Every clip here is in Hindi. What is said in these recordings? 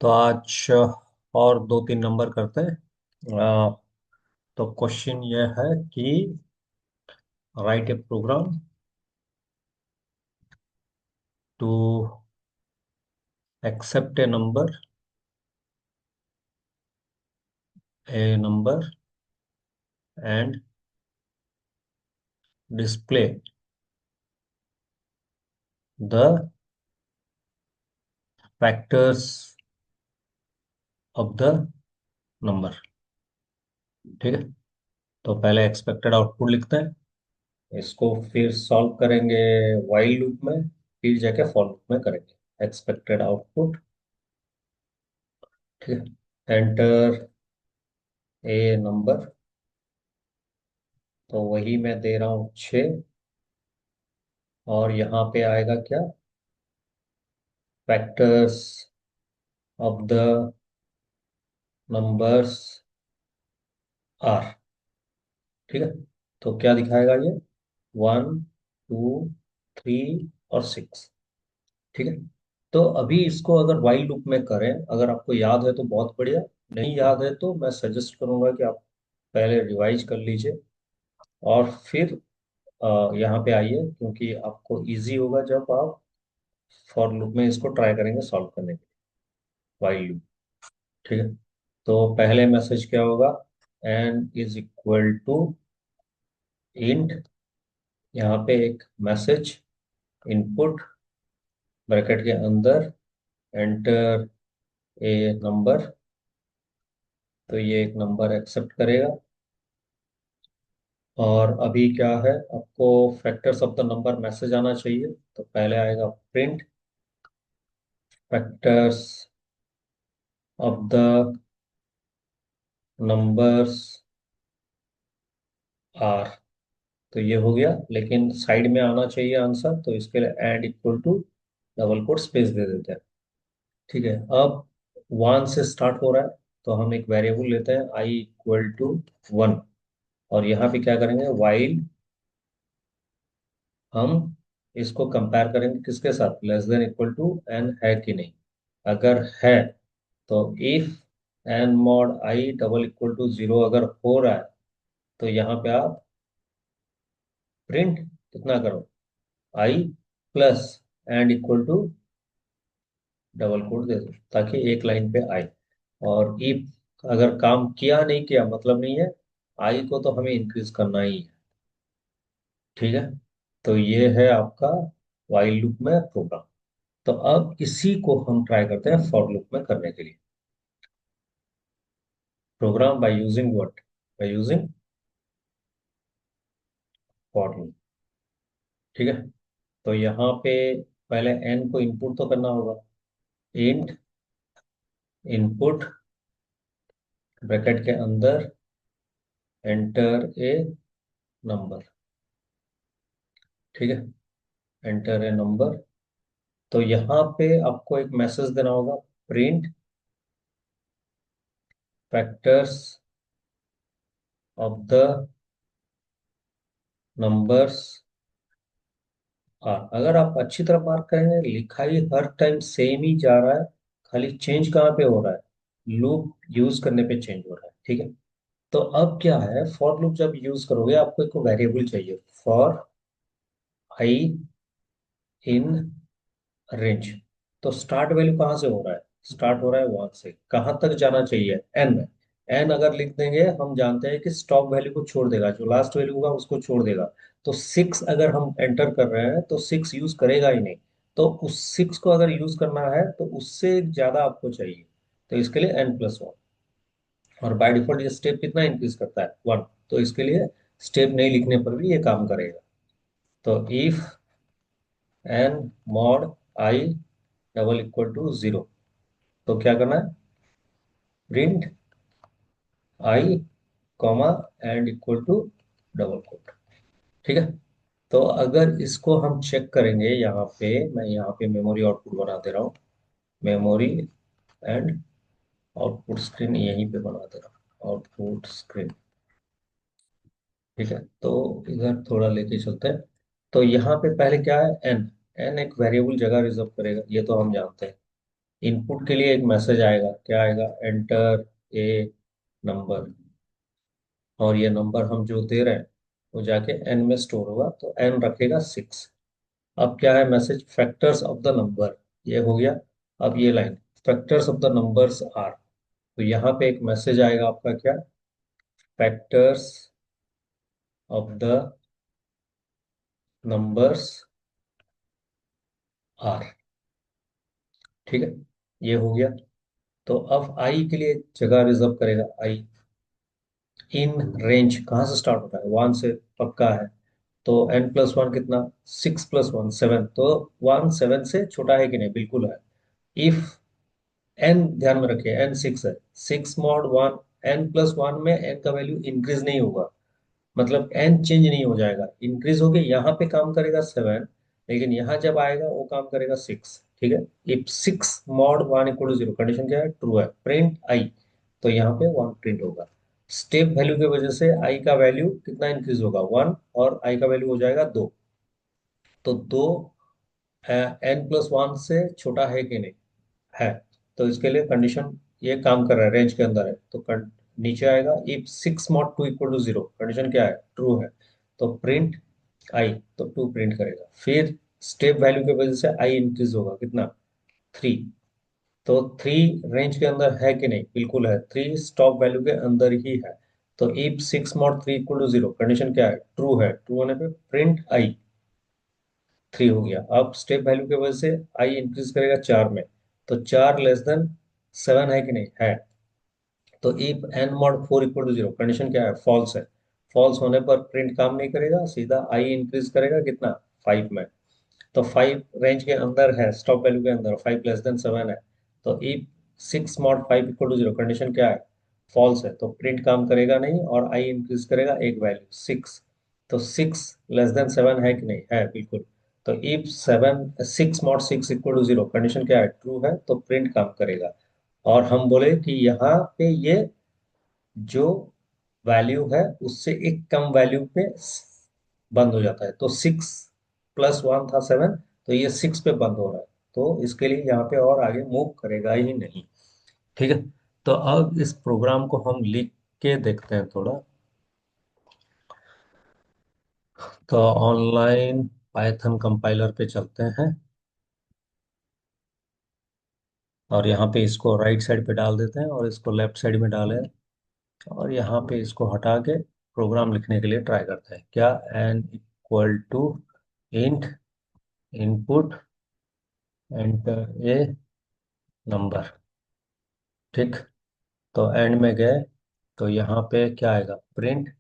तो आज और दो तीन नंबर करते हैं। तो क्वेश्चन ये है कि write a program to accept a number and display the factors of the number. ठीक है। तो पहले एक्सपेक्टेड आउटपुट लिखते हैं, इसको फिर सॉल्व करेंगे वाइल लूप में, फिर जाके फॉर लूप में करेंगे एक्सपेक्टेड आउटपुट। ठीक है। एंटर ए नंबर, तो वही मैं दे रहा हूँ 6। और यहाँ पे आएगा क्या, factors of the numbers are. ठीक है। तो क्या दिखाएगा ये, 1 2 3 और 6। ठीक है। तो अभी इसको अगर वाइल लूप में करें, अगर आपको याद है तो बहुत बढ़िया, नहीं याद है तो मैं सजेस्ट करूंगा कि आप पहले रिवाइज कर लीजिए और फिर यहाँ पे आइए, क्योंकि आपको इजी होगा जब आप फॉर लूप में इसको ट्राई करेंगे सॉल्व करने के लिए, वाइल लूप। ठीक है। तो पहले मैसेज क्या होगा, n is equal to int, यहाँ पे एक मैसेज इनपुट ब्रैकेट के अंदर, एंटर ए नंबर, तो ये एक नंबर एक्सेप्ट करेगा। और अभी क्या है, आपको factors of the number message आना चाहिए, तो पहले आएगा print factors of the numbers are. तो ये हो गया, लेकिन साइड में आना चाहिए आंसर, तो इसके लिए end equal to double quote space दे देते हैं। ठीक है। अब 1 से स्टार्ट हो रहा है, तो हम एक वेरिएबल लेते हैं आई इक्वल टू 1। और यहाँ पे क्या करेंगे, वाइल हम इसको कंपेयर करेंगे किसके साथ, less than equal to n है कि नहीं। अगर है तो if n mod i double equal to 0 अगर हो रहा है, तो यहाँ पे आप प्रिंट कितना करो, I plus end equal to double quote दे दो, ताकि एक लाइन पे आए। और इफ अगर काम किया नहीं किया मतलब नहीं है, आई को तो हमें इंक्रीज करना ही है। ठीक है। तो ये है आपका वाइल लूप में प्रोग्राम। तो अब इसी को हम ट्राई करते हैं फॉर लूप में करने के लिए। Program by using what, by using for loop. ठीक है। तो यहाँ पे पहले एन को इनपुट तो करना होगा, इंट इनपुट ब्रैकेट के अंदर एंटर ए नंबर। ठीक है। एंटर ए नंबर, तो यहाँ पे आपको एक मैसेज देना होगा, print factors of the numbers are. अगर आप अच्छी तरह मार्क करेंगे, लिखाई हर टाइम सेम ही जा रहा है, खाली चेंज कहाँ पे हो रहा है, लूप यूज करने पे चेंज हो रहा है। ठीक है। तो अब क्या है, फॉर लूप जब यूज करोगे आपको एक वेरिएबल चाहिए, फॉर आई इन रेंज। तो स्टार्ट वैल्यू कहाँ से हो रहा है, स्टार्ट हो रहा है 1 से, कहाँ तक जाना चाहिए, एन में। एन अगर लिख देंगे, हम जानते हैं कि स्टॉप वैल्यू को छोड़ देगा, जो लास्ट वैल्यू होगा उसको छोड़ देगा। तो 6 अगर हम एंटर कर रहे हैं तो 6 यूज करेगा ही नहीं। तो उस 6 को अगर यूज करना है तो उससे ज्यादा आपको चाहिए, तो इसके लिए n+1। और बाय डिफॉल्ट ये स्टेप कितना इंक्रीज करता है, 1। तो इसके लिए स्टेप नहीं लिखने पर भी ये काम करेगा। तो if n mod i double equal to 0, तो क्या करना है, print i comma end equal to double quote. ठीक है। तो अगर इसको हम चेक करेंगे, यहाँ पे मैं यहाँ पे मेमोरी आउटपुट बना दे रहा हूँ, मेमोरी एंड आउटपुट स्क्रीन यहीं पे बना दे रहा हूँ, आउटपुट स्क्रीन। ठीक है। तो इधर थोड़ा लेके चलते हैं। तो यहाँ पे पहले क्या है, एन। एन एक वेरिएबल जगह रिजर्व करेगा, ये तो हम जानते हैं। इनपुट के लिए एक मैसेज आएगा, क्या आएगा, एंटर ए नंबर, और ये नंबर हम जो दे रहे हैं वो जाके एन में स्टोर होगा, तो एन रखेगा 6। अब क्या है message, factors of the number, ये हो गया। अब ये line, factors of the numbers are, तो यहाँ पे एक मैसेज आएगा आपका, क्या, factors of the numbers are, ठीक है, ये हो गया। तो अब आई के लिए जगह रिजर्व करेगा, आई इन रेंज कहाँ से स्टार्ट होता है, 1 से, पक्का है। तो n प्लस वन कितना, 6 + 1 7, तो 1 7 से छोटा है कि नहीं, बिल्कुल है। इफ n, ध्यान में रखिए n 6 है, 6 mod 1, n+1 में n का वैल्यू इंक्रीज नहीं होगा, मतलब n चेंज नहीं हो जाएगा, इंक्रीज होके यहाँ पे काम करेगा 7, लेकिन यहाँ जब आएगा वो काम करेगा 6, ठीक है। इफ 6 mod 1 = 0, कंडीशन क्या है, ट्रू है, प्रिंट आई, तो यहाँ पे 1 प्रिंट होगा। स्टेप वैल्यू की वजह से आई का वैल्यू कितना इंक्रीज होगा, 1, और आई का वैल्यू हो जाएगा 2, तो 2 n+1 से छोटा है कि नहीं, है। तो इसके लिए कंडीशन ये काम कर रहा है, रेंज के अंदर है, तो नीचे आएगा, इफ 6 mod 2 = 0, कंडीशन क्या है, ट्रू है, तो प्रिंट आई, तो 2 प्रिंट करेगा। फिर स्टेप वैल्यू की वजह से आई इंक्रीज होगा, कितना, 3, तो 3 रेंज के अंदर है कि नहीं, बिल्कुल है, 3 स्टॉप वैल्यू के अंदर ही है। तो इफ 6 mod 3 = 0, कंडीशन क्या है, ट्रू है, ट्रू होने पे प्रिंट आई, 3 हो गया। अब स्टेप वैल्यू की वजह से आई इंक्रीज करेगा 4 में, तो 4 <7 है कि नहीं, है। तो इफ n mod 4 = 0, कंडीशन क्या है, फॉल्स है, फॉल्स होने पर प्रिंट काम नहीं करेगा, सीधा आई इंक्रीज करेगा, कितना, 5 में। तो 5 रेंज के अंदर है, स्टॉप वैल्यू के अंदर, 5 <7 है। तो इफ 6 mod 5 = 0, कंडीशन क्या है, फॉल्स है, तो प्रिंट काम करेगा नहीं, और आई इंक्रीज करेगा एक वैल्यू, 6। तो 6 <7 है कि नहीं, है, बिल्कुल। तो इफ 6 mod 6 = 0, कंडीशन क्या है, ट्रू है, तो प्रिंट काम करेगा। और हम बोले कि यहाँ पे ये जो वैल्यू है उससे एक कम वैल्यू पे बंद हो जाता है, तो 6 + 1 था 7, तो ये 6 पे बंद हो रहा है, तो इसके लिए यहाँ पे और आगे मूव करेगा ही नहीं, ठीक है। तो अब इस प्रोग्राम को हम लिख के देखते हैं थोड़ा। तो ऑनलाइन पाइथन कंपाइलर पे चलते हैं, और यहाँ पे इसको राइट साइड पे डाल देते हैं, और इसको लेफ्ट साइड में डालें, और यहाँ पे इसको हटा के प्रोग्राम लिखने के लिए ट्राई करते हैं, क्या, n = int input enter a number, ठीक। तो एंड में गए, तो यहाँ पे क्या आएगा, print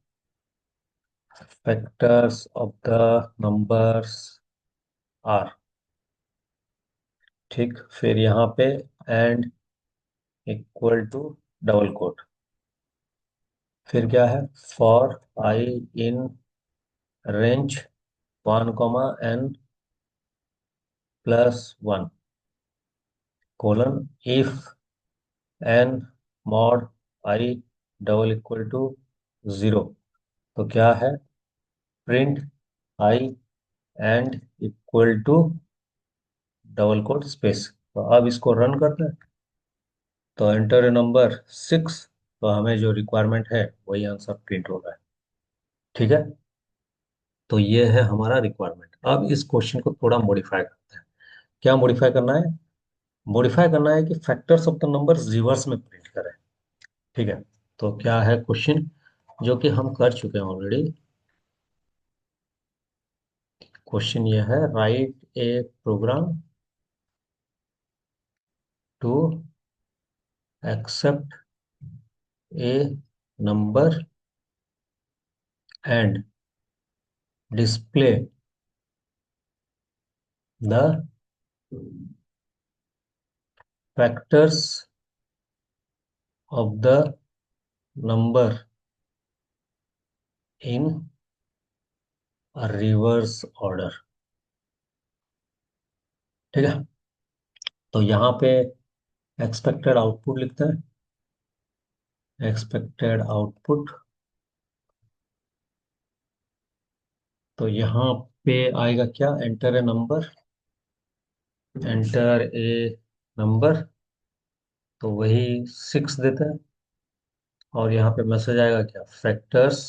factors of the numbers are, ठीक। फिर यहाँ पे एंड डबल कोट, फिर क्या है, for i in range 1, n+1 colon if n mod i <= 0, तो क्या है, print i end equal to double quote space. तो अब इसको रन करते हैं, तो एंटर ए नंबर 6, तो हमें जो रिक्वायरमेंट है वही आंसर प्रिंट हो रहा है, ठीक है। तो ये है हमारा रिक्वायरमेंट। अब इस क्वेश्चन को थोड़ा मॉडिफाई करते हैं। क्या मॉडिफाई करना है, मॉडिफाई करना है कि factors of the numbers reverse में प्रिंट करें, ठीक है। तो क्या है क्वेश्चन, जो कि हम कर चुके हैं ऑलरेडी। क्वेश्चन ये है, write a program to accept a number and display the factors of the number in reverse order, ठीक है। तो यहाँ पे एक्सपेक्टेड आउटपुट लिखते हैं, एक्सपेक्टेड आउटपुट, तो यहाँ पे आएगा क्या, enter a number, enter a number, तो वही 6 देते हैं। और यहाँ पे मैसेज आएगा क्या, factors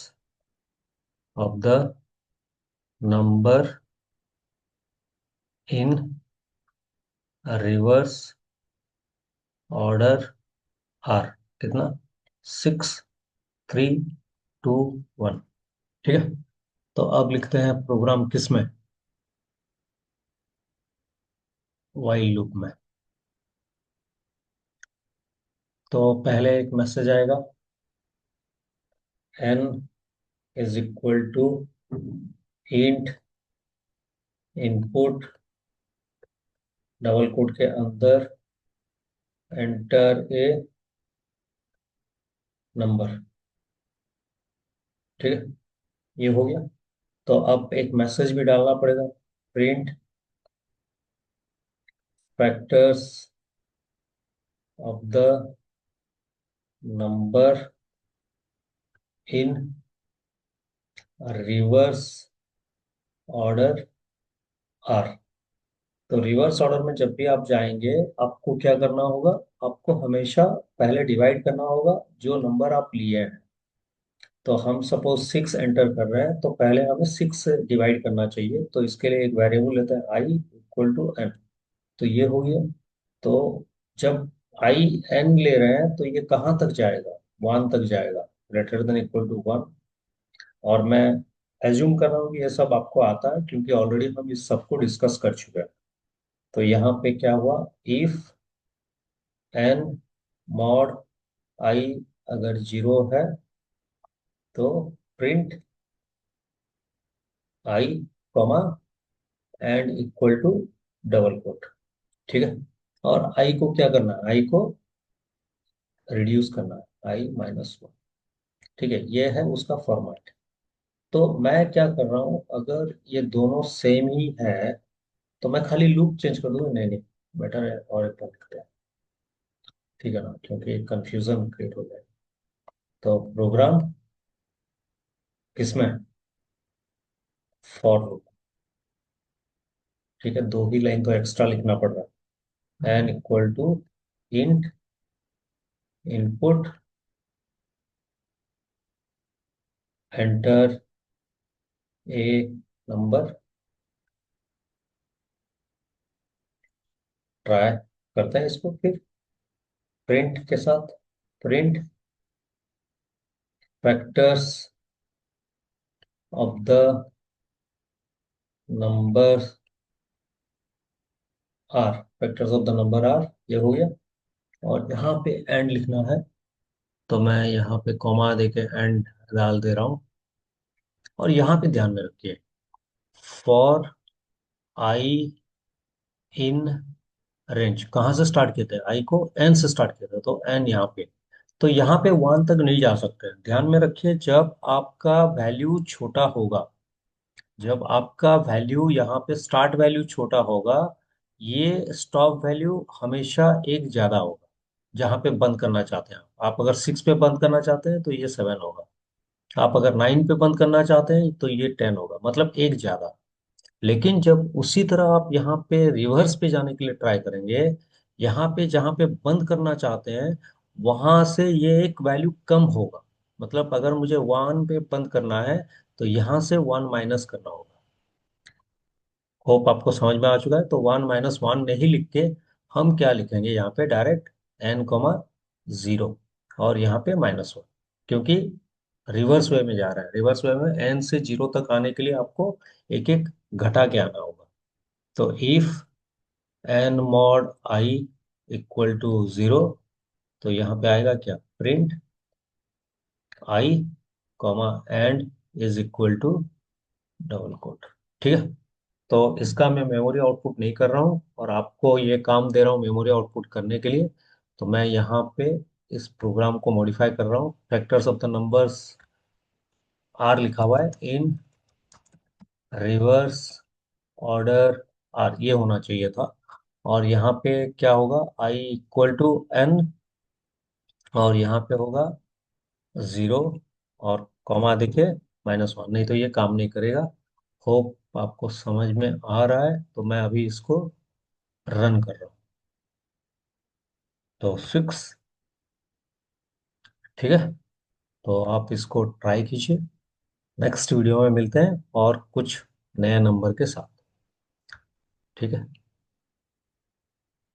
of the number in reverse order are, कितना, 6, 3, 2, 1। ठीक है। तो अब लिखते हैं प्रोग्राम किस में, वाइल लूप में। तो पहले एक मैसेज आएगा, n is equal to int input double quote के अंदर एंटर ए नंबर। ठीक है, ये हो गया। तो अब एक मैसेज भी डालना पड़ेगा, print factors of the number in reverse order are. तो रिवर्स ऑर्डर में जब भी आप जाएंगे, आपको क्या करना होगा, आपको हमेशा पहले डिवाइड करना होगा जो नंबर आप लिए हैं। तो हम सपोज 6 एंटर कर रहे हैं, तो पहले हमें 6 से डिवाइड करना चाहिए। तो इसके लिए एक वेरिएबल लेते हैं आई इक्वल टू एन। तो ये हो गया। तो जब आई एन ले रहे हैं तो ये कहाँ तक जाएगा, 1 तक जाएगा, ग्रेटर देन इक्वल टू 1। और मैं एज्यूम कर रहा हूँ कि ये सब आपको आता है, क्योंकि ऑलरेडी हम इस सब को डिस्कस कर चुके हैं। तो यहाँ पे क्या हुआ, इफ एन मॉड आई अगर 0 है तो print i comma end equal to double quote. ठीक है। और आई को क्या करना है, आई को रिड्यूस करना है, i-1। ठीक है, ये है उसका फॉर्मेट। तो मैं क्या कर रहा हूँ, अगर ये दोनों सेम ही है तो मैं खाली लूप चेंज कर दूंगा, नहीं नहीं, बेटर है और एक बार लिखते हैं। ठीक है ना, क्योंकि कंफ्यूजन क्रिएट हो जाए। तो प्रोग्राम किसमें, फॉर लूप। ठीक है, 2 ही लाइन तो एक्स्ट्रा लिखना पड़ रहा है, n equal to int input enter a number. Try करते हैं इसको फिर प्रिंट के साथ, print factors of the number are, factors of the number are, ये हो गया। और यहाँ पे एंड लिखना है, तो मैं यहाँ पे कॉमा देके एंड डाल दे रहा हूँ। और यहाँ पे ध्यान में रखिए, फॉर आई इन रेंज, कहाँ से स्टार्ट किए थे, आई को एन से स्टार्ट किया था, तो एन यहाँ पे। तो यहाँ पे 1 तक नहीं जा सकते, ध्यान में रखिए। जब आपका वैल्यू छोटा होगा, जब आपका वैल्यू यहाँ पे स्टार्ट वैल्यू छोटा होगा, ये स्टॉप वैल्यू हमेशा एक ज्यादा होगा। जहाँ पे बंद करना चाहते हैं आप अगर 6 पे बंद करना चाहते हैं तो ये 7 होगा। आप अगर 9 पे बंद करना चाहते हैं तो ये 10 होगा, मतलब एक ज्यादा। लेकिन जब उसी तरह आप यहाँ पे रिवर्स पे जाने के लिए ट्राई करेंगे, यहाँ पे जहाँ पे बंद करना चाहते हैं वहां से ये एक वैल्यू कम होगा। मतलब अगर मुझे 1 पे बंद करना है तो यहाँ से 1 माइनस करना होगा। होप आपको समझ में आ चुका है। तो 1-1 नहीं लिख के हम क्या लिखेंगे, यहाँ पे डायरेक्ट n, 0 और यहाँ पे -1, क्योंकि रिवर्स वे में जा रहा है। रिवर्स वे में n से 0 तक आने के लिए आपको एक एक घटा के आना होगा। तो if n mod i equal to 0, तो यहाँ पे आएगा क्या, print i comma end is equal to double quote. ठीक है। तो इसका मैं मेमोरी आउटपुट नहीं कर रहा हूँ और आपको ये काम दे रहा हूँ मेमोरी आउटपुट करने के लिए। तो मैं यहाँ पे इस प्रोग्राम को मॉडिफाई कर रहा हूँ, factors of the numbers are लिखा हुआ है इन रिवर्स ऑर्डर आर, ये होना चाहिए था। और यहाँ पे क्या होगा, आई इक्वल टू एन, और यहाँ पे होगा 0 और कॉमा देखिए -1, नहीं तो ये काम नहीं करेगा। होप आपको समझ में आ रहा है। तो मैं अभी इसको रन कर रहा हूँ। तो सिक्स। ठीक है, तो आप इसको ट्राई कीजिए। नेक्स्ट वीडियो में मिलते हैं और कुछ नए नंबर के साथ। ठीक है।